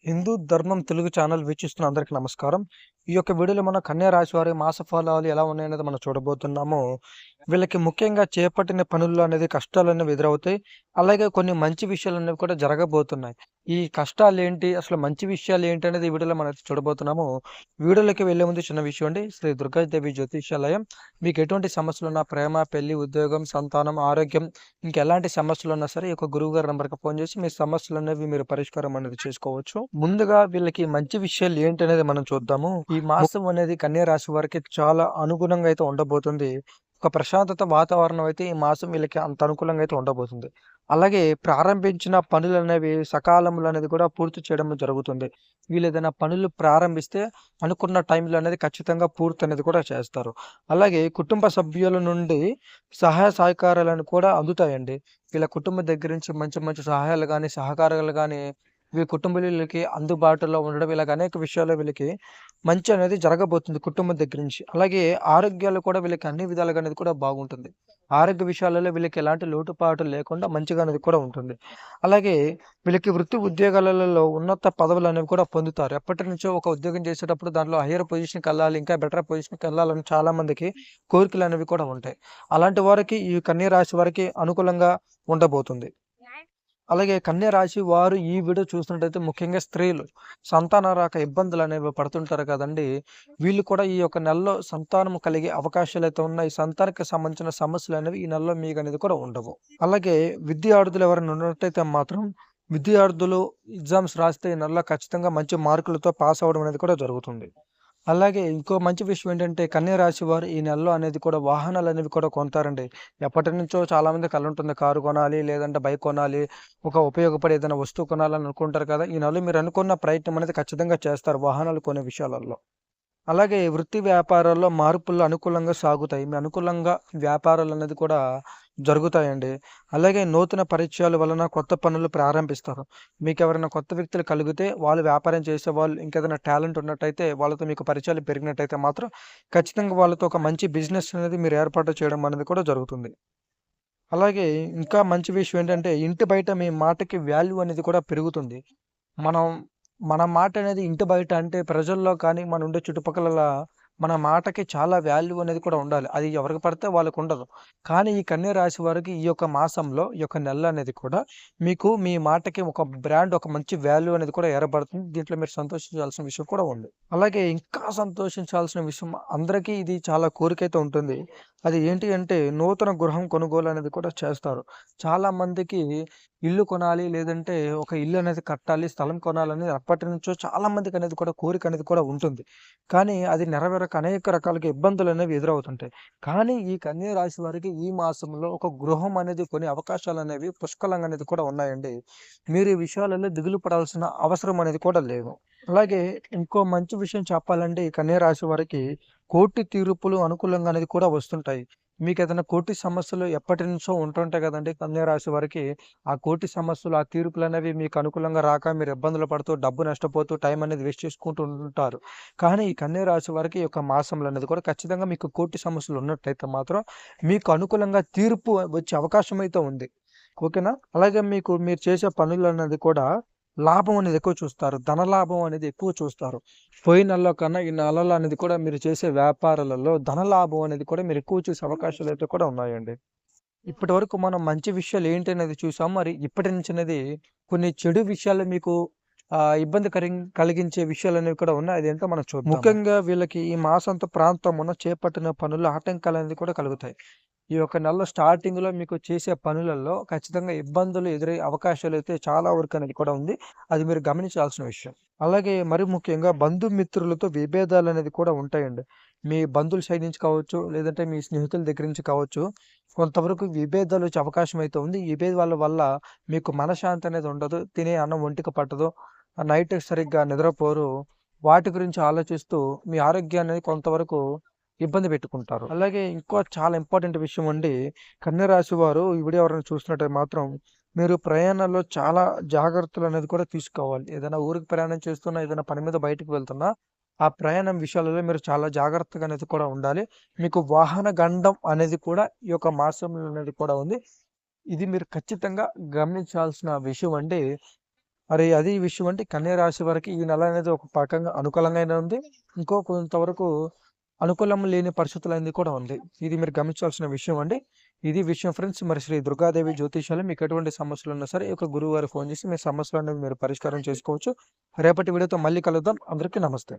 హిందూ ధర్మం తెలుగు ఛానల్ వీక్షిస్తున్న అందరికీ నమస్కారం. ఈ యొక్క వీడియోలో మనం కన్యా రాశి వారి మాస ఫలాలు ఎలా ఉన్నాయనేది మనం చూడబోతున్నాము. వీళ్ళకి ముఖ్యంగా చేపట్టిన పనుల్లో అనేది కష్టాలనేవి ఎదురవుతాయి. అలాగే కొన్ని మంచి విషయాలనేవి కూడా జరగబోతున్నాయి. ఈ కష్టాలేంటి? అసలు మంచి విషయాలేంటి అనేది ఈ వీడియోలో మనం చూడబోతున్నాము. వీడియోలోకి వెళ్ళే ముందు చిన్న విషయం అండి. శ్రీ దుర్గాదేవి జ్యోతిష్యాలయం. మీకు ఎటువంటి సమస్యలున్నా ప్రేమ, పెళ్లి, ఉద్యోగం, సంతానం, ఆరోగ్యం ఇంకెలాంటి సమస్యలున్నా సరే ఈ యొక్క గురువుగారి నంబర్‌కి ఫోన్ చేసి మీ సమస్యలనేవి మీరు పరిష్కారం అనేది చేసుకోవచ్చు. ముందుగా వీళ్ళకి మంచి విషయాలు ఏంటనేది మనం చూద్దాము. ఈ మాసం అనేది కన్యా రాశి వారికి చాలా అనుగుణంగా అయితే ఉండబోతుంది. ఒక ప్రశాంతత వాతావరణం అయితే ఈ మాసం వీళ్ళకి అంత అనుకూలంగా అయితే ఉండబోతుంది. అలాగే ప్రారంభించిన పనులనేవి సకాలంలో అనేది కూడా పూర్తి చేయడం జరుగుతుంది. వీళ్ళేదైనా పనులు ప్రారంభిస్తే అనుకున్న టైంలో అనేది ఖచ్చితంగా పూర్తి అనేది కూడా చేస్తారు. అలాగే కుటుంబ సభ్యుల నుండి సహాయ సహకారాలను కూడా అందుతాయండి. వీళ్ళ కుటుంబం దగ్గర నుంచి మంచి మంచి సహాయాలు గాని, సహకారాలు గాని వీళ్ళ కుటుంబీకులకి అందుబాటులో ఉండడం ఇలాగ అనేక విషయాల్లో వీళ్ళకి మంచి అనేది జరగబోతుంది కుటుంబం దగ్గర నుంచి. అలాగే ఆరోగ్యాలు కూడా వీళ్ళకి అన్ని విధాలుగా అనేది కూడా బాగుంటుంది. ఆరోగ్య విషయాలలో వీళ్ళకి ఎలాంటి లోటుపాటు లేకుండా మంచిగా అనేది కూడా ఉంటుంది. అలాగే వీళ్ళకి వృత్తి ఉద్యోగాలలో ఉన్నత పదవులనేవి కూడా పొందుతారు. ఎప్పటినుంచో ఒక ఉద్యోగం చేసేటప్పుడు దాంట్లో హైయర్ పొజిషన్‌కెళ్ళాలి, ఇంకా బెటర్ పొజిషన్‌కెళ్ళాలని చాలా మందికి కోరికలనేవి కూడా ఉంటాయి. అలాంటి వారికి ఈ కన్య రాశి వారికి అనుకూలంగా ఉండబోతుంది. అలాగే కన్య రాశి వారు ఈ వీడియో చూస్తున్నట్టయితే ముఖ్యంగా స్త్రీలు సంతాన రాక ఇబ్బందులనేవి పడుతుంటారు కదండీ! వీళ్ళు కూడా ఈ యొక్క నెలలో సంతానం కలిగే అవకాశాలైతే ఉన్నాయి. ఈ సంతానానికి సంబంధించిన సమస్యలనేవి ఈ నెలలో మీకనేది కూడా ఉండవు. అలాగే విద్యార్థులు ఎవరైనా ఉన్నట్టయితే మాత్రం విద్యార్థులు ఎగ్జామ్స్ రాస్తే ఈ నెలలో ఖచ్చితంగా మంచి మార్కులతో పాస్ అవ్వడం అనేది కూడా జరుగుతుంది. అలాగే ఇంకో మంచి విషయం ఏంటంటే కన్య రాశి వారు ఈ నెలలో అనేది కూడా వాహనాలనేవి కూడా కొంటారండి. ఎప్పటినుంచో చాలామంది కలుంటుంది. కారు కొనాలి, లేదంటే బైక్ కొనాలి, ఒక ఉపయోగపడే ఏదైనా వస్తువు కొనాలని అనుకుంటారు కదా! ఈ నెలలో మీరు అనుకున్న ప్రయత్నం అనేది ఖచ్చితంగా చేస్తారు వాహనాలు కొనే విషయాలలో. అలాగే వృత్తి వ్యాపారాల్లో మార్పులు అనుకూలంగా సాగుతాయి. మీ అనుకూలంగా వ్యాపారాలనేది కూడా జరుగుతాయండి. అలాగే నూతన పరిచయాల వలన కొత్త పనులు ప్రారంభిస్తారు. మీకెవరైనా కొత్త వ్యక్తులు కలిగితే వాళ్ళు వ్యాపారం చేసేవాళ్ళు ఇంకేదైనా టాలెంట్ ఉన్నట్టయితే వాళ్ళతో మీకు పరిచయాలు పెరిగినట్టయితే మాత్రం ఖచ్చితంగా వాళ్ళతో ఒక మంచి బిజినెస్ అనేది మీరు ఏర్పాటు చేయడం అనేది కూడా జరుగుతుంది. అలాగే ఇంకా మంచి విషయం ఏంటంటే ఇంటి బయట మీ మాటకి వాల్యూ అనేది కూడా పెరుగుతుంది. మనం మన మాట అనేది ఇంటి బయట అంటే ప్రజల్లో కానీ, మన ఉండే చుట్టుపక్కల మన మాటకి చాలా వాల్యూ అనేది కూడా ఉండాలి. అది ఎవరికి పడితే వాళ్ళకుండదు. కానీ ఈ కన్య రాశి వారికి ఈ యొక్క మాసంలో, ఈ యొక్క నెల అనేది కూడా మీకు మీ మాటకి ఒక బ్రాండ్, ఒక మంచి వాల్యూ అనేది కూడా ఏర్పడుతుంది. దీంట్లో మీరు సంతోషించాల్సిన విషయం కూడా ఉంది. అలాగే ఇంకా సంతోషించాల్సిన విషయం అందరికీ ఇది చాలా కోరికైతే ఉంటుంది. అది ఏంటి అంటే నూతన గృహం కొనుగోలు అనేది కూడా చేస్తారు. చాలా మందికి ఇల్లు కొనాలి, లేదంటే ఒక ఇల్లు అనేది కట్టాలి, స్థలం కొనాలని ఎప్పటినుంచో చాలా మందికనేది కూడా కోరిక అనేది కూడా ఉంటుంది. కానీ అది నెరవేరక అనేక రకాలుగా ఇబ్బందులనేవి ఎదురవుతుంటాయి. కానీ ఈ కన్య రాశి వారికి ఈ మాసంలో ఒక గృహం అనేది కొనే అవకాశాలనేవి పుష్కలంగా అనేది కూడా ఉన్నాయండి. మీరు ఈ విషయాలలో దిగులు పడాల్సిన అవసరం అనేది కూడా లేదు. అలాగే ఇంకో మంచి విషయం చెప్పాలంటే ఈ కన్య రాశి వారికి కోర్టు తీర్పులు అనుకూలంగా అనేది కూడా వస్తుంటాయి. మీకేదైనా కోర్టు సమస్యలు ఎప్పటినుంచో ఉంటుంటాయి గదండీ! కన్యా రాశి వారికి. ఆ కోర్టు సమస్యలు, ఆ తీర్పులనేవి మీకు అనుకూలంగా రాక మీరు ఇబ్బందులు పడుతూ, డబ్బు నష్టపోతూ, టైం అనేది వేస్ట్ చేసుకుంటూ ఉంటారు. కానీ ఈ కన్యా రాశి వారికి ఈ యొక్క మాసంలో అనేది కూడా ఖచ్చితంగా మీకు కోర్టు సమస్యలు ఉన్నట్టయితే మాత్రం మీకు అనుకూలంగా తీర్పు వచ్చే అవకాశం అయితే ఉంది. ఓకేనా? అలాగే మీరు చేసే పనులనేది కూడా లాభం అనేది ఎక్కువ చూస్తారు. ధన లాభం అనేది ఎక్కువ చూస్తారు. పోయిన నెలలో కన్నా ఈ నెలలో అనేది కూడా మీరు చేసే వ్యాపారాలలో ధన లాభం అనేది కూడా మీరు ఎక్కువ చూసే అవకాశాలైతే కూడా ఉన్నాయండి. ఇప్పటివరకు మనం మంచి విషయాలు ఏంటి అనేది చూసాం. మరి ఇప్పటి నుంచి అనేది కొన్ని చెడు విషయాలు మీకు ఇబ్బంది కలిగించే విషయాలనేవి కూడా ఉన్నాయి. అదేంటో మనం చూద్దాము. ముఖ్యంగా వీళ్ళకి ఈ మాసంతో ప్రాంతమున చేపట్టిన పనులు ఆటంకాలనేవి కూడా కలుగుతాయి. ఈ యొక్క నెల స్టార్టింగ్‌లో మీకు చేసే పనులలో ఖచ్చితంగా ఇబ్బందులు ఎదురయ్యే అవకాశాలైతే చాలా వరకు అనేది కూడా ఉంది. అది మీరు గమనించాల్సిన విషయం. అలాగే మరి ముఖ్యంగా బంధుమిత్రులతో విభేదాలనేది కూడా ఉంటాయండి. మీ బంధువుల సైడ్ నుంచి కావచ్చు, లేదంటే మీ స్నేహితుల దగ్గర నుంచి కావచ్చు, కొంతవరకు విభేదాలు వచ్చే అవకాశం అయితే ఉంది. ఈ విభేదాల వల్ల మీకు మనశ్శాంతి అనేది ఉండదు. తినే అన్నం ఒంటికి పట్టదు. నైట్ సరిగ్గా నిద్రపోరు. వాటి గురించి ఆలోచిస్తూ మీ ఆరోగ్యాన్ని కొంతవరకు ఇబ్బంది పెట్టుకుంటారు. అలాగే ఇంకో చాలా ఇంపార్టెంట్ విషయం అండి. కన్య రాశి వారు ఈ వీడియో ఎవరైనా చూస్తున్నట్టయితే మాత్రం మీరు ప్రయాణంలో చాలా జాగ్రత్తలు అనేది కూడా తీసుకోవాలి. ఏదైనా ఊరికి ప్రయాణం చేస్తున్నా, ఏదైనా పని మీద బయటకు వెళ్తున్నా, ఆ ప్రయాణం విషయాలలో మీరు చాలా జాగ్రత్తగా అనేది కూడా ఉండాలి. మీకు వాహన గండం అనేది కూడా ఈ యొక్క మాసంలో అనేది కూడా ఉంది. ఇది మీరు ఖచ్చితంగా గమనించాల్సిన విషయం అండి. మరి అది విషయం అంటే కన్యా రాశి వారికి ఈ నెల అనేది ఒక పకంగా అనుకూలంగానే ఉంది. ఇంకో కొంతవరకు అనుకూలం లేని పరిస్థితులు అనేది కూడా ఉంది. ఇది మీరు గమనించాల్సిన విషయం అండి. ఇది విషయం ఫ్రెండ్స్. మరి శ్రీ దుర్గాదేవి జ్యోతిష్యాలయం మీకు ఎటువంటి సమస్యలున్నా సరే ఈ యొక్క గురువుగారికి ఫోన్ చేసి మీ సమస్యలనేవి మీరు పరిష్కారం చేసుకోవచ్చు. రేపటి వీడియోతో మళ్ళీ కలుద్దాం. అందరికీ నమస్తే.